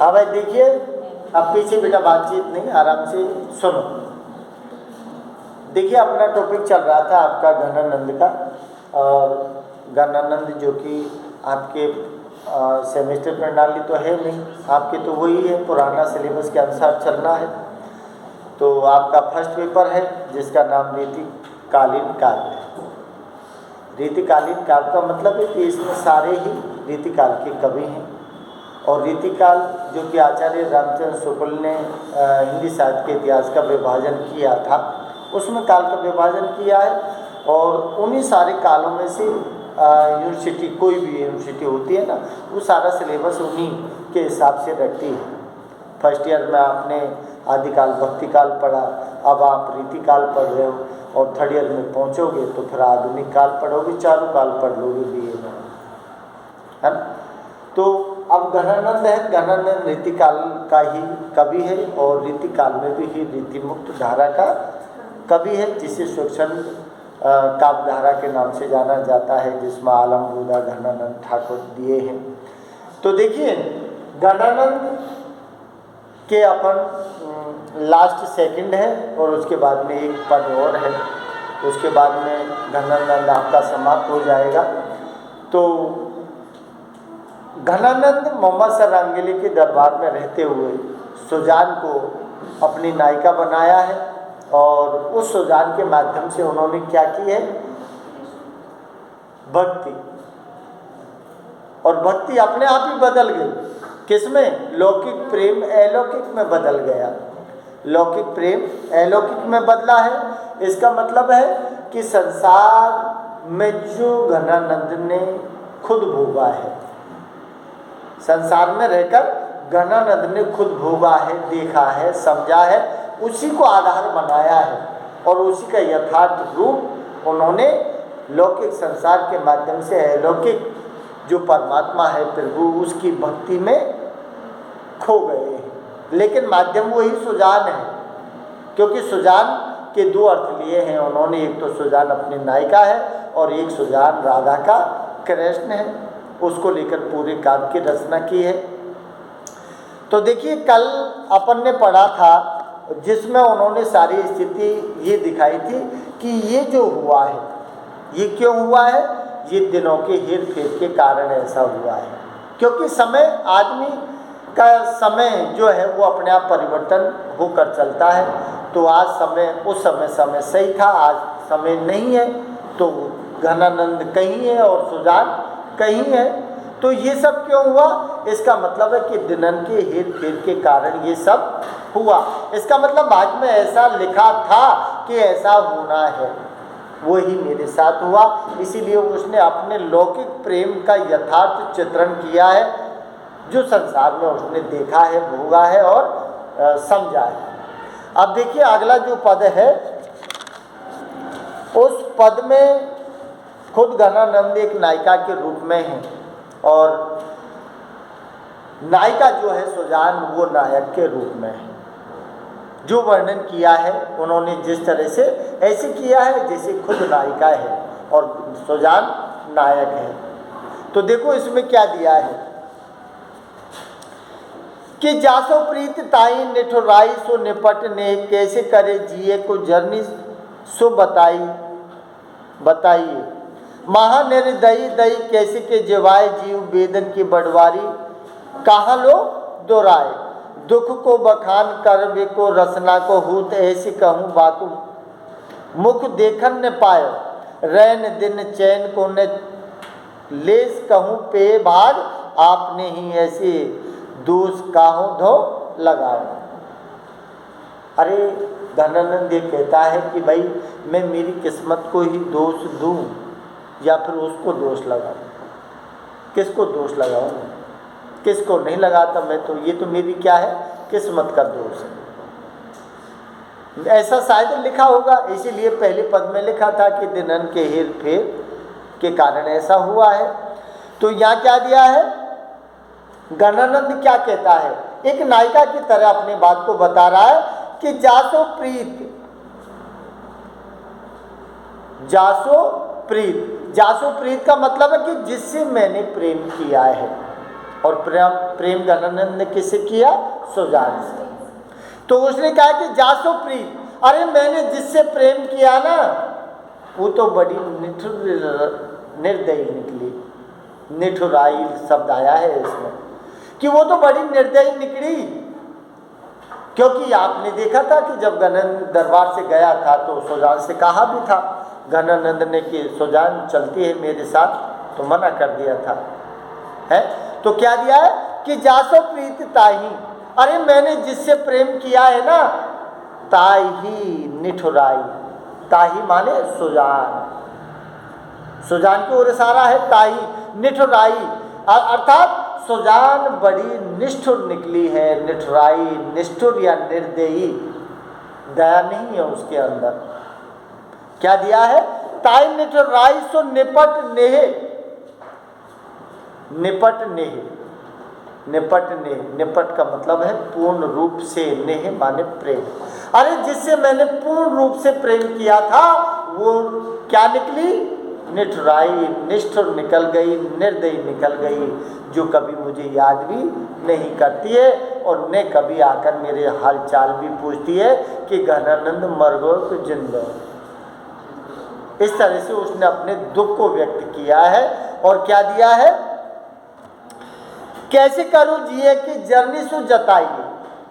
हाँ भाई देखिए, अब पीछे बेटा बातचीत नहीं, आराम से सुनो। देखिए अपना टॉपिक चल रहा था आपका घनानंद का, और घनानंद जो कि आपके सेमेस्टर प्रणाली तो है नहीं, आपके तो वही है, पुराना सिलेबस के अनुसार चलना है। तो आपका फर्स्ट पेपर है जिसका नाम रीतिकालीन काव्य है। रीतिकालीन काव्य का मतलब है कि इसमें सारे ही रीतिकाल के कवि हैं, और रीतिकाल जो कि आचार्य रामचंद्र शुक्ल ने हिंदी साहित्य के इतिहास का विभाजन किया था, उसमें काल का विभाजन किया है। और उन्हीं सारे कालों में से यूनिवर्सिटी, कोई भी यूनिवर्सिटी होती है ना, वो सारा सिलेबस उन्हीं के हिसाब से रखती है। फर्स्ट ईयर में आपने आदिकाल भक्तिकाल पढ़ा, अब आप रीतिकाल पढ़ रहे हो, और थर्ड ईयर में पहुंचोगे तो फिर आधुनिक काल पढ़ोगे, चारों काल पढ़ लोगे बीए में, है ना। तो अब घनानंद है, घनानंद रीतिकाल का ही कवि है, और रीतिकाल में भी ही रीतिमुक्त धारा का कवि है, जिसे स्वच्छंद काव्य धारा के नाम से जाना जाता है, जिसमें आलम बुदा घनानंद ठाकुर दिए हैं। तो देखिए घनानंद के अपन लास्ट सेकंड है, और उसके बाद में एक पद और है, उसके बाद में घनानंद आपका समाप्त हो जाएगा। तो घनानंद मोहम्मद सरांगेली के दरबार में रहते हुए सुजान को अपनी नायिका बनाया है, और उस सुजान के माध्यम से उन्होंने क्या की है, भक्ति। और भक्ति अपने आप ही बदल गई, किसमें? लौकिक प्रेम अलौकिक में बदल गया। लौकिक प्रेम अलौकिक में बदला है। इसका मतलब है कि संसार में जो घनानंद ने खुद भोगा है, संसार में रहकर घनानंद ने खुद भोगा है, देखा है, समझा है, उसी को आधार बनाया है, और उसी का यथार्थ रूप उन्होंने लौकिक संसार के माध्यम से अलौकिक जो परमात्मा है प्रभु, उसकी भक्ति में खो गए हैं। लेकिन माध्यम वही सुजान है, क्योंकि सुजान के दो अर्थ लिए हैं उन्होंने। एक तो सुजान अपनी नायिका है, और एक सुजान राधा का कृष्ण है, उसको लेकर पूरे काव्य की रचना की है। तो देखिए कल अपन ने पढ़ा था, जिसमें उन्होंने सारी स्थिति ये दिखाई थी कि ये जो हुआ है, ये क्यों हुआ है? ये दिनों के हेर फेर के कारण ऐसा हुआ है, क्योंकि समय, आदमी का समय जो है वो अपने आप परिवर्तन होकर चलता है। तो आज समय, उस समय सही था, आज समय नहीं है, तो घनानंद कहीं है और सुजान कहीं है। तो ये सब क्यों हुआ? इसका मतलब है कि दिनन के हेर फेर के कारण ये सब हुआ। इसका मतलब भाग्य में ऐसा लिखा था कि ऐसा होना है, वही मेरे साथ हुआ। इसीलिए उसने अपने लौकिक प्रेम का यथार्थ चित्रण किया है, जो संसार में उसने देखा है, भोगा है और समझा है। अब देखिए अगला जो पद है, उस पद में खुद घनानंद एक नायिका के रूप में है, और नायिका जो है सुजान, वो नायक के रूप में है। जो वर्णन किया है उन्होंने जिस तरह से, ऐसे किया है जैसे खुद नायिका है और सुजान नायक है। तो देखो इसमें क्या दिया है कि जासो प्रीत ताई निठुराई सो निपट ने, कैसे करे जिए को जर्नी सो बताइए। महानिर्दयी दई कैसे के जिवाए जीव वेदन की बड़वारी, कहाँ लो दोराए। दुख को बखान कर वे को रसना को हूत, ऐसी कहूँ बाकू मुख देखन न पाए। रैन दिन चैन को न लेस कहूँ पे भाग, आपने ही ऐसे दोष काहू धो लगाओ। अरे घनानंद ये कहता है कि भाई मैं मेरी किस्मत को ही दोष दूं या फिर उसको दोष लगाऊं? किसको दोष लगाऊं? किसको नहीं लगाता मैं, तो ये तो मेरी क्या है, किस्मत का दोष है। ऐसा शायद लिखा होगा, इसीलिए पहले पद में लिखा था कि दिनन के हेर फेर के कारण ऐसा हुआ है। तो यहाँ क्या दिया है? घनानंद क्या कहता है? एक नायिका की तरह अपनी बात को बता रहा है कि जासो प्रीत, जासो प्रीत का मतलब है कि जिससे मैंने प्रेम किया है, और प्रेम घनानंद ने किससे किया? सुजान से। तो उसने कहा कि जासो प्रीत, अरे मैंने जिससे प्रेम किया ना वो तो बड़ी निर्दयी निकली। निठुराई शब्द आया है इसमें कि वो तो बड़ी निर्दयी निकली। क्योंकि आपने देखा था कि जब घनानंद दरबार से गया था तो सुजान से कहा भी था घनानंद ने कि सुजान चलती है मेरे साथ, तो मना कर दिया था, है? तो क्या दिया है कि जासो प्रीत ताही, अरे मैंने जिससे प्रेम किया है ना ताही निठुराई। ताही माने सुजान, सुजान की ओर इशारा है। ताही निठुराई अर्थात सुजान बड़ी निष्ठुर निकली है। निठुराई, निष्ठुर या निर्दयी, दया नहीं है उसके अंदर। क्या दिया है? ताई निठुराई सो निपट नेह। निपट नेह, निपट नेह, निपट का मतलब है पूर्ण रूप से, नेह माने प्रेम। अरे जिससे मैंने पूर्ण रूप से प्रेम किया था वो क्या निकली? निठुराई, निष्ठुर निकल गई, निर्दयी निकल गई, जो कभी मुझे याद भी नहीं करती है और न कभी आकर मेरे हाल चाल भी पूछती है कि घनानंद मर गए तो जिंदा। इस तरह से उसने अपने दुख को व्यक्त किया है। और क्या दिया है? कैसे करूं जिए कि जर्नी सु जताइए।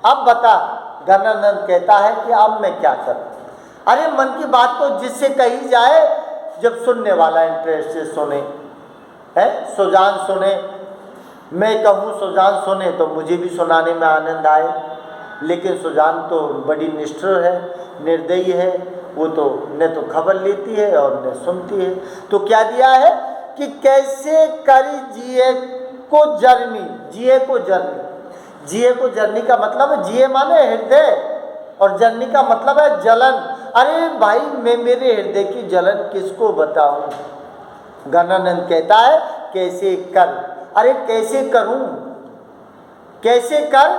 अब बता, घनानंद कहता है कि अब मैं क्या करूं? अरे मन की बात तो जिससे कही जाए, जब सुनने वाला इंटरेस्ट से सुने, है? सुजान सुने, मैं कहूँ सुजान सुने तो मुझे भी सुनाने में आनंद आए। लेकिन सुजान तो बड़ी निष्ठुर है, निर्दयी है, वो तो न तो खबर लेती है और न सुनती है। तो क्या दिया है कि कैसे करी जिए को जर्नी। जिए को जर्नी, जिए को जर्नी का मतलब है, जिए माने हृदय और जर्नी का मतलब है जलन। अरे भाई मैं मेरे हृदय की जलन किसको बताऊं? घनानंद कहता है कैसे कर। अरे कैसे करूं? कैसे कर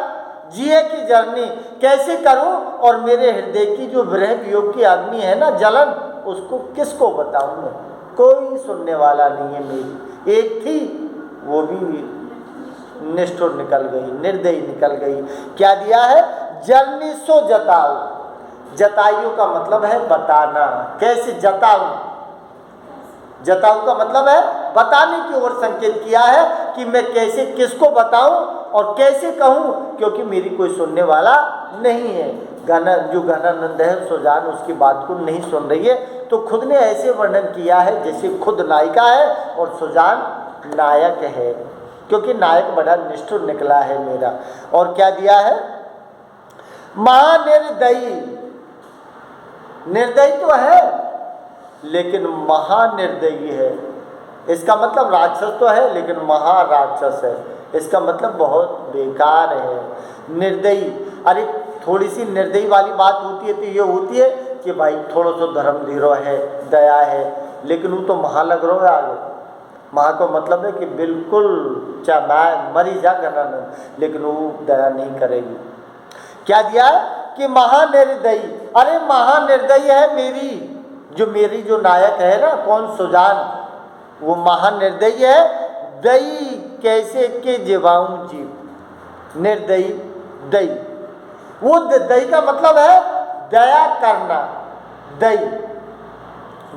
जिए की जर्नी, कैसे करूं? और मेरे हृदय की जो विरह वियोग की अग्नि है ना, जलन, उसको किसको बताऊं मैं? कोई सुनने वाला नहीं है। मेरी एक थी, वो भी निष्ठुर निकल गई, निर्दयी निकल गई। क्या दिया है? Journey so जताओ। जताइयो का मतलब है बताना। कैसे जताऊं? जताऊं का मतलब है बताने की ओर संकेत किया है कि मैं कैसे किसको बताऊं और कैसे कहूं, क्योंकि मेरी कोई सुनने वाला नहीं है। जो घनानंद है सुजान उसकी बात को नहीं सुन रही है। तो खुद ने ऐसे वर्णन किया है जैसे खुद नायिका है और सुजान नायक है, क्योंकि नायक बड़ा निष्ठुर निकला है मेरा। और क्या दिया है? महानिर्दयी, निर्दयी तो है लेकिन महानिर्दयी है। इसका मतलब राक्षस तो है लेकिन महाराक्षस है। इसका मतलब बहुत बेकार है। निर्दयी, अरे थोड़ी सी निर्दयी वाली बात होती है तो ये होती है कि भाई थोड़ा सा धर्म धीरो है, दया है, लेकिन वो तो महा लग रहा है आगे। महा को मतलब है कि बिल्कुल चाहे मैं मरी जा घनानंद, लेकिन वो दया नहीं करेगी। क्या दिया है कि महानिर्दयी। अरे महानिर्दयी है मेरी, मेरी जो नायक है ना, कौन? सुजान, वो महानिर्दयी है। दई कैसे के जीवाऊं जीव। निर्दयी, दई, वो दई का मतलब है दया करना। दई,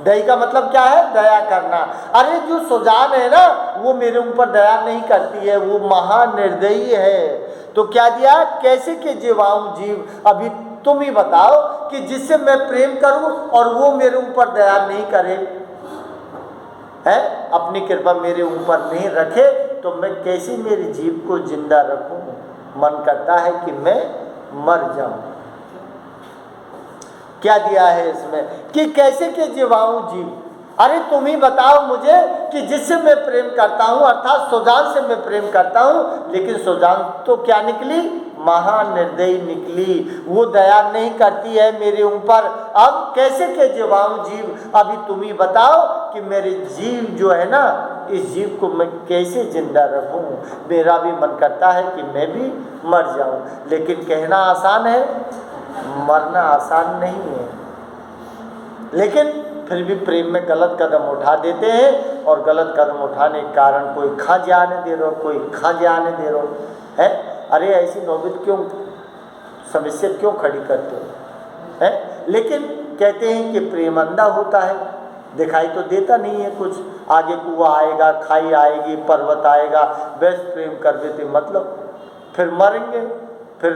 दई का मतलब क्या है? दया करना। अरे जो सुजान है ना वो मेरे ऊपर दया नहीं करती है, वो महानिर्दयी है। तो क्या दिया? कैसे के जीवाऊं जीव। अभी तुम ही बताओ कि जिससे मैं प्रेम करूं और वो मेरे ऊपर दया नहीं करे, है, अपनी कृपा मेरे ऊपर नहीं रखे, तो मैं कैसे मेरे जीव को जिंदा रखूं? मन करता है कि मैं मर जाऊं। क्या दिया है इसमें कि कैसे के जीवाऊं जीव। अरे तुम ही बताओ मुझे कि जिससे मैं प्रेम करता हूं, अर्थात सुजान से मैं प्रेम करता हूं, लेकिन सुजान तो क्या निकली? महानिर्दयी निकली। वो दया नहीं करती है मेरे ऊपर। अब कैसे के जीवाऊं जीव, अभी तुम ही बताओ कि मेरे जीव जो है ना, इस जीव को मैं कैसे जिंदा रखूं? मेरा भी मन करता है कि मैं भी मर जाऊं, लेकिन कहना आसान है, मरना आसान नहीं है। लेकिन फिर भी प्रेम में गलत कदम उठा देते हैं, और गलत कदम उठाने के कारण कोई खा जाने दे रहा, कोई खा जाने दे रहा है। अरे ऐसी नौबत क्यों, समस्या क्यों खड़ी करते हो, है? लेकिन कहते हैं कि प्रेम अंधा होता है, दिखाई तो देता नहीं है कुछ, आगे कुआं आएगा, खाई आएगी, पर्वत आएगा, बस प्रेम कर देते, मतलब फिर मरेंगे, फिर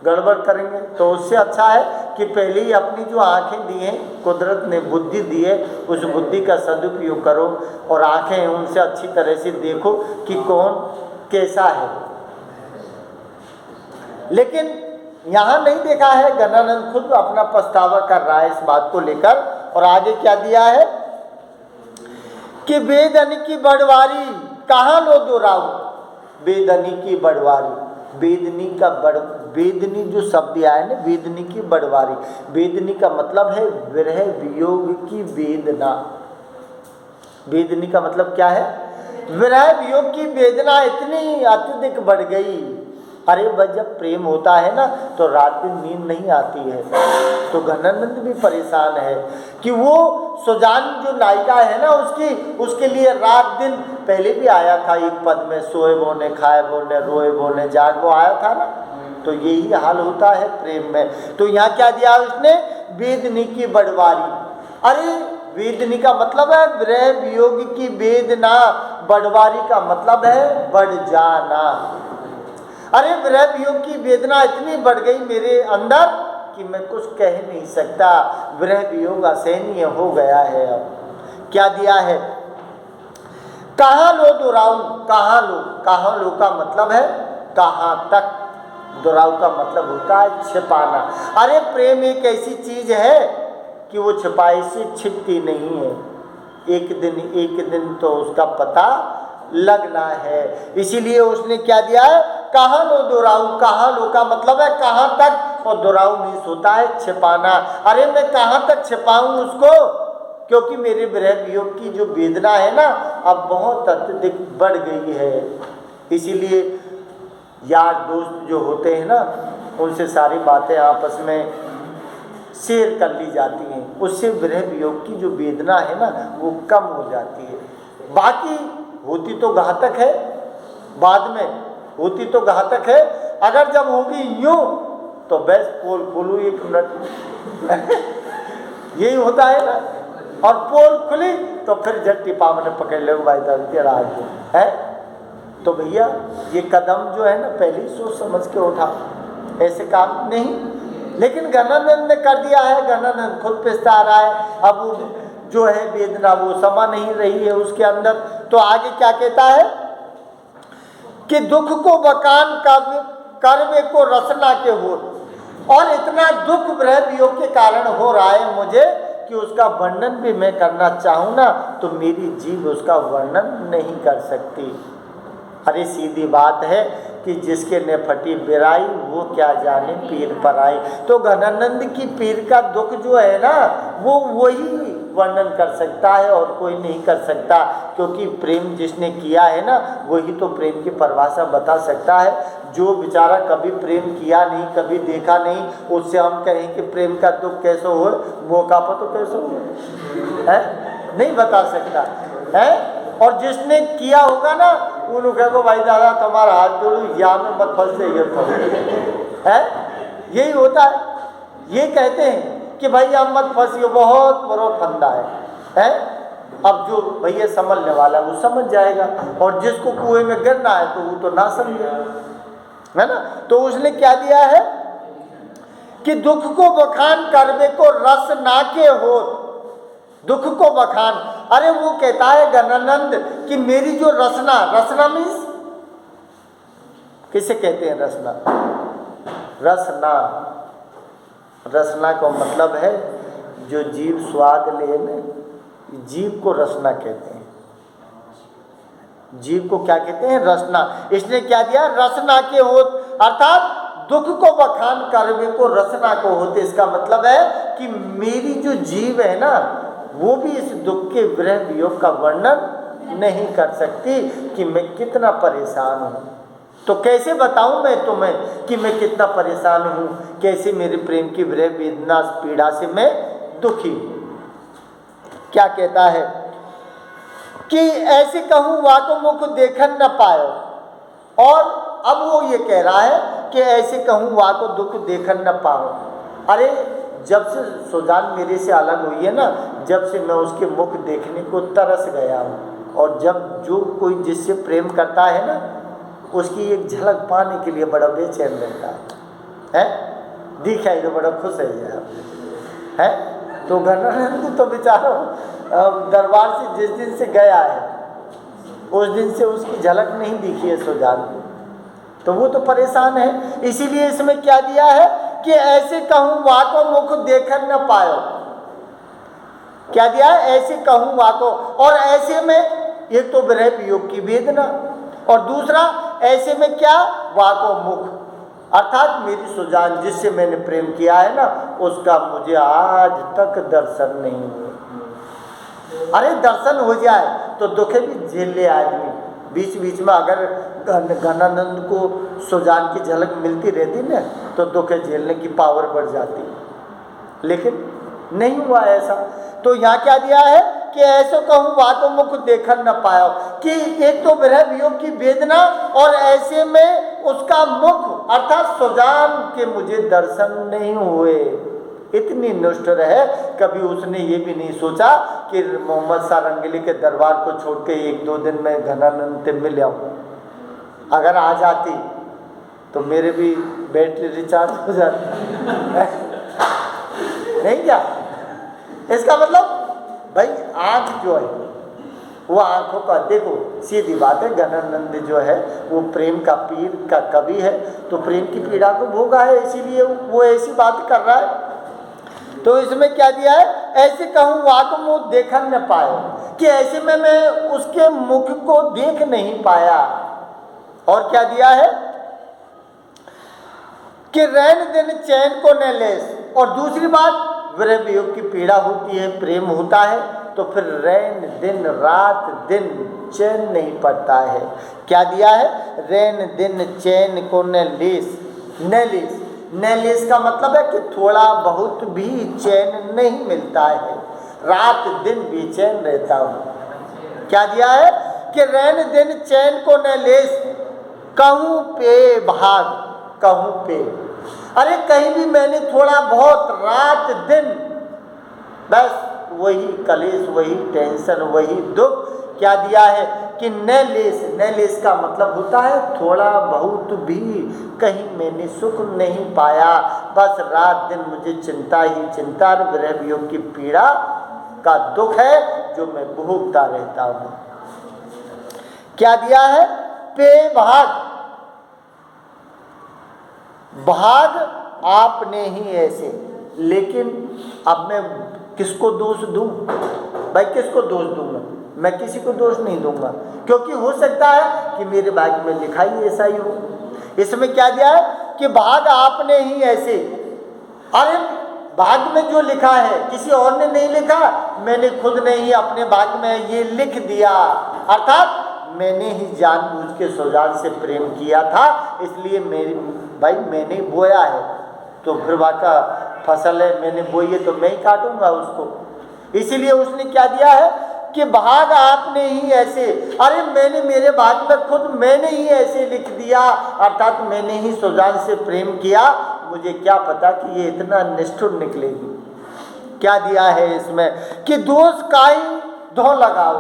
गड़बड़ करेंगे। तो उससे अच्छा है कि पहले ही अपनी जो आँखें दी हैं, कुदरत ने बुद्धि दी है, उस बुद्धि का सदुपयोग करो, और आँखें उनसे अच्छी तरह से देखो कि कौन कैसा है। लेकिन यहाँ नहीं देखा है, गणानंद खुद अपना पछतावा कर रहा है इस बात को लेकर, और आगे क्या दिया है कि बेदनी की बड़वारी कहाँ लो दोहराऊं, बेदनी की बड़वारी, बेदनी का बेदनी जो शब्द आया है ना, बेदनी की बड़वारी, बेदनी का मतलब है विरह वियोग की वेदना। बेदनी का मतलब क्या है, विरह वियोग की वेदना इतनी अत्यधिक बढ़ गई। अरे बस जब प्रेम होता है ना तो रात दिन नींद नहीं आती है। तो गणानंद भी परेशान है कि वो सुजान जो नायिका है ना, उसके लिए रात दिन, पहले भी आया था एक पद में, सोए बोने, खाए बोने, रोए बोने, जाग, वो आया था ना। तो यही हाल होता है प्रेम में। तो यहाँ क्या दिया उसने, वेदनी की बड़वारी। अरे वेदनी का मतलब है विरह वियोग की वेदना, बड़वारी का मतलब है बढ़ जाना। अरे विरह वियोग की वेदना इतनी बढ़ गई मेरे अंदर कि मैं कुछ कह नहीं सकता, विरह वियोग असहनीय हो गया है। अब क्या दिया है, कहाँ लो दोहराऊं, कहाँ लो का मतलब है कहाँ तक, दोहराऊ का मतलब होता है छिपाना। अरे प्रेम एक ऐसी चीज है कि वो छिपाई से छिपती नहीं है, एक दिन तो उसका पता लगना है। इसीलिए उसने क्या दिया है, कहाँ लो दोहराऊं, कहाँ लो का मतलब है कहाँ तक, और दोहराऊ मीन्स होता है छिपाना। अरे मैं कहाँ तक छिपाऊं उसको, क्योंकि मेरे विरह वियोग की जो वेदना है ना अब बहुत अत्यधिक बढ़ गई है। इसीलिए यार दोस्त जो होते हैं ना, उनसे सारी बातें आपस में शेयर कर ली जाती हैं, उससे विरह वियोग की जो वेदना है ना वो कम हो जाती है। बाकी होती तो घातक है, बाद में होती तो घातक है, अगर जब होगी यूं तो बस पोल खोलू 1 मिनट यही होता है ना, और पोल खुली तो फिर जट टिपा मैंने पकड़ ले भाई तेरा है। तो भैया ये कदम जो है ना पहले ही सोच समझ के उठा, ऐसे काम नहीं। लेकिन गणानंद ने कर दिया है, गणानंद खुद पछता रहा है, अब वो जो है वेदना वो समा नहीं रही है उसके अंदर। तो आगे क्या कहता है कि दुख को बकान करवे को रसना के हो, और इतना दुख विरह वियोग के कारण हो रहा है मुझे कि उसका वर्णन भी मैं करना चाहूँ ना तो मेरी जीभ उसका वर्णन नहीं कर सकती। अरे सीधी बात है कि जिसके ने फटी बिराई वो क्या जाने पीर पर आई। तो गणानंद की पीर का दुख जो है ना वो वही वर्णन कर सकता है और कोई नहीं कर सकता, क्योंकि प्रेम जिसने किया है ना वही तो प्रेम की परिभाषा बता सकता है। जो बेचारा कभी प्रेम किया नहीं, कभी देखा नहीं, उससे हम कहें कि प्रेम का दुख कैसे हो, मौका पर तो कैसे हो है, नहीं बता सकता है। और जिसने किया होगा ना उन्होंने कहो भाई दादा तुम्हारा हाथ जोड़ू, या में मत फंस जाइए है, यही होता है। ये कहते हैं कि भाई आप मत फंसिए, बहुत बड़ा फंदा है। अब जो भैया समझने वाला वो समझ जाएगा, और जिसको कुएं में गिरना है तो वो तो ना समझे, है ना। तो उसने क्या दिया है कि दुख को बखान करवे को रस ना के हो, दुख को बखान। अरे वो कहता है गणानंद कि मेरी जो रसना, रसना मीन्स किसे कहते हैं रसना, रसना, रसना का मतलब है जो जीव स्वाद ले में, जीव को रसना कहते हैं। जीव को क्या कहते हैं, रसना। इसने क्या दिया, रसना के हो, अर्थात दुख को बखान करवे को रसना को होते। इसका मतलब है कि मेरी जो जीव है ना वो भी इस दुख के विरह वियोग का वर्णन नहीं कर सकती कि मैं कितना परेशान हूँ। तो कैसे बताऊं मैं तुम्हें कि मैं कितना परेशान हूँ, कैसे मेरे प्रेम की विरह वेदना पीड़ा से मैं दुखी हूँ। क्या कहता है कि ऐसे कहूँ वाको मुख देखन न पायो, और अब वो ये कह रहा है कि ऐसे कहूँ वाको दुख देखन न पाओ। अरे जब से सुजान मेरे से अलग हुई है ना, जब से मैं उसके मुख देखने को तरस गया हूँ, और जब जो कोई जिससे प्रेम करता है ना, उसकी एक झलक पाने के लिए बड़ा बेचैन रहता है, दिखाई तो बड़ा खुश है। तो गणानंद तो बेचारा दरबार से जिस दिन से गया है उस दिन से उसकी झलक नहीं दिखी है सुजान को, तो वो तो परेशान है। इसीलिए इसमें क्या दिया है कि ऐसे कहूँ वाको मुख देखन न पायो। क्या दिया है? ऐसे कहूँ वाको, और ऐसे में एक तो विरह वियोग की वेदना, और दूसरा ऐसे में क्या? वाको मुख, अर्थात मेरी सुजान जिससे मैंने प्रेम किया है ना, उसका मुझे आज तक दर्शन नहीं हुआ। अरे दर्शन हो जाए तो दुखे भी झेल ले आदमी। बीच बीच में अगर घनानंद को सुजान की झलक मिलती रहती ना, तो दुखे झेलने की पावर बढ़ जाती, लेकिन नहीं हुआ ऐसा। तो यहाँ क्या दिया है कि ऐसे कहूँ वाको मुख देखन न पायो, कि एक तो विरह वियोग की वेदना, और ऐसे में उसका मुख अर्थात सुजान के मुझे दर्शन नहीं हुए। इतनी निष्ठुर है, कभी उसने ये भी नहीं सोचा कि मोहम्मद सारंगली के दरबार को छोड़ के 1-2 दिन में घनानंद से मिल आऊँ। अगर आ जाती तो मेरे भी बैटरी रिचार्ज हो जाती नहीं क्या? इसका मतलब भाई आँख जो है वो आँखों का, देखो सीधी बात है, घनानंद जो है वो प्रेम का पीर का कवि है, तो प्रेम की पीड़ा को भोगा है, इसीलिए वो ऐसी बात कर रहा है। तो इसमें क्या दिया है? ऐसे कहूँ वाको मुख देखन न पायो, कि ऐसे में मैं उसके मुख को देख नहीं पाया। और क्या दिया है कि रैन दिन चैन को न लेस, और दूसरी बात विरह वियोग की पीड़ा होती है, प्रेम होता है, तो फिर रैन दिन रात दिन चैन नहीं पड़ता है। क्या दिया है? रैन दिन चैन को न लेस, न लेस, न लेस का मतलब है कि थोड़ा बहुत भी चैन नहीं मिलता है, रात दिन बेचैन रहता हूँ। क्या दिया है कि रैन दिन चैन को न लेस, कहूँ पे भाग, कहूँ पे, अरे कहीं भी मैंने थोड़ा बहुत रात दिन बस वही कलेश, वही टेंशन, वही दुख। क्या दिया है कि न लेस, न लेस का मतलब होता है थोड़ा बहुत भी कहीं मैंने सुख नहीं पाया, बस रात दिन मुझे चिंता ही चिंता, विरह वियोग की पीड़ा का दुख है जो मैं भोगता रहता हूँ। क्या दिया है? पे भाग, भाग आपने ही ऐसे, लेकिन अब मैं किसको दोष दूं? भाई किसको दोष दूंगा? मैं किसी को दोष नहीं दूंगा, क्योंकि हो सकता है कि मेरे भाग्य में लिखा ही ऐसा ही हो। इसमें क्या दिया है कि भाग आपने ही ऐसे, अरे भाग्य में जो लिखा है किसी और ने नहीं लिखा, मैंने खुद ने ही अपने भाग्य में ये लिख दिया, अर्थात मैंने ही जानबूझ के सुजान से प्रेम किया था, इसलिए मेरी भाई मैंने बोया है, तो फिर वाका फसल है, मैंने बोई है तो मैं ही काटूंगा उसको। इसीलिए उसने क्या दिया है कि भाग आपने ही ऐसे, अरे मैंने मेरे भाग में खुद मैंने ही ऐसे लिख दिया, अर्थात मैंने ही सुजान से प्रेम किया, मुझे क्या पता कि ये इतना निष्ठुर निकलेगी। क्या दिया है इसमें कि दोष का ही धो लगाओ,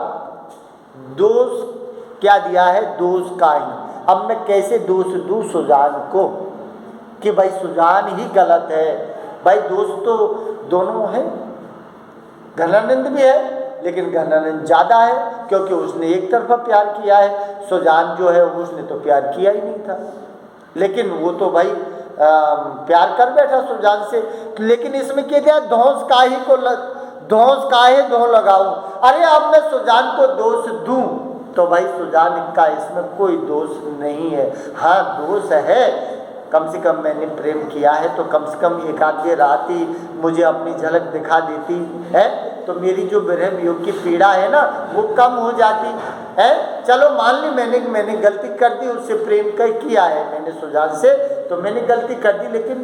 दोष क्या दिया है? दोष का ही। अब मैं कैसे दोष दूं सुजान को कि भाई सुजान ही गलत है? भाई दोष तो दोनों हैं, घनानंद भी है, लेकिन घनानंद ज़्यादा है क्योंकि उसने एक तरफा प्यार किया है, सुजान जो है उसने तो प्यार किया ही नहीं था, लेकिन वो तो भाई प्यार कर बैठा सुजान से। लेकिन इसमें क्या दिया? धौंस काहे को धौंस काहे धो लगाऊं, अरे अब मैं सुजान को दोष दूं तो भाई सुजान का इसमें कोई दोष नहीं है। हाँ दोष है, कम से कम मैंने प्रेम किया है तो कम से कम एक आधी रात ही मुझे अपनी झलक दिखा देती है तो मेरी जो विरह वियोग की पीड़ा है ना वो कम हो जाती है। चलो मान ली मैंने गलती कर दी, उससे प्रेम कर किया है मैंने सुजान से, तो मैंने गलती कर दी, लेकिन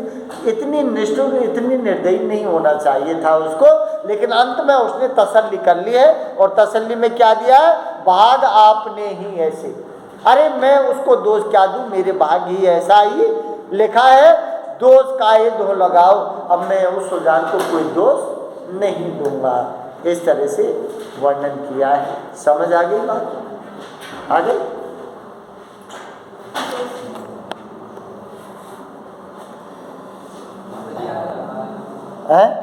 इतनी निष्ठुर, इतनी निर्दयी नहीं होना चाहिए था उसको। लेकिन अंत में उसने तसल्ली कर ली है, और तसल्ली में क्या दिया है, भाग आपने ही ऐसे। अरे मैं उसको दोष क्या दूं, मेरे भाग ही ऐसा ही लिखा है, दोष काहे दो लगाओ, अब मैं उस सुजान को कोई दोष नहीं दूंगा। इस तरह से वर्णन किया है। समझ आ गई बात? आ गई? है?